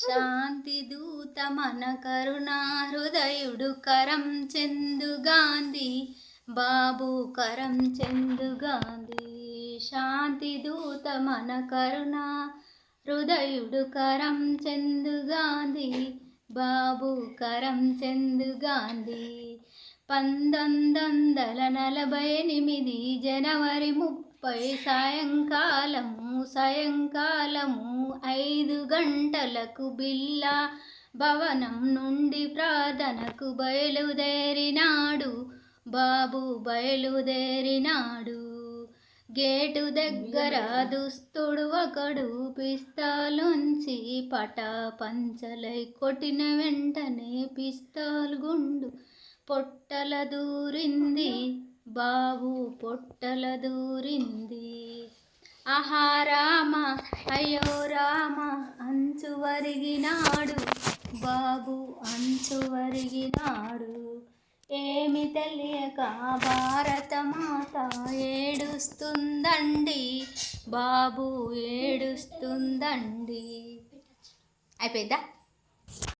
శాంతి దూత మన కరుణా హృదయుడు కరం చందు గాంధీ బాబు కరం చందు గాంధీ. శాంతి దూత మన కరుణా హృదయుడు కరం చందు గాంధీ బాబు కరం చందు గాంధీ. 1948 జనవరి 30 సాయంకాలము 5 గంటలకు బిర్లా భవనం నుండి ప్రార్థనకు బయలుదేరినాడు బాబు బయలుదేరినాడు. గేటు దగ్గర దుస్తుడు ఒకడు పిస్తాలుంచి పటాపంచలై కొట్టిన వెంటనే పిస్తాల్ గుండు పొట్టల దూరింది బాబు పొట్టల దూరింది. ఆహా రామ అయ్యో రామ అంచు వరిగినాడు బాబు అంచు వరిగినాడు. ఏమి తెలియక భారత మాత ఏడుస్తుందండి బాబు ఏడుస్తుందండి. అయిపోయిందా?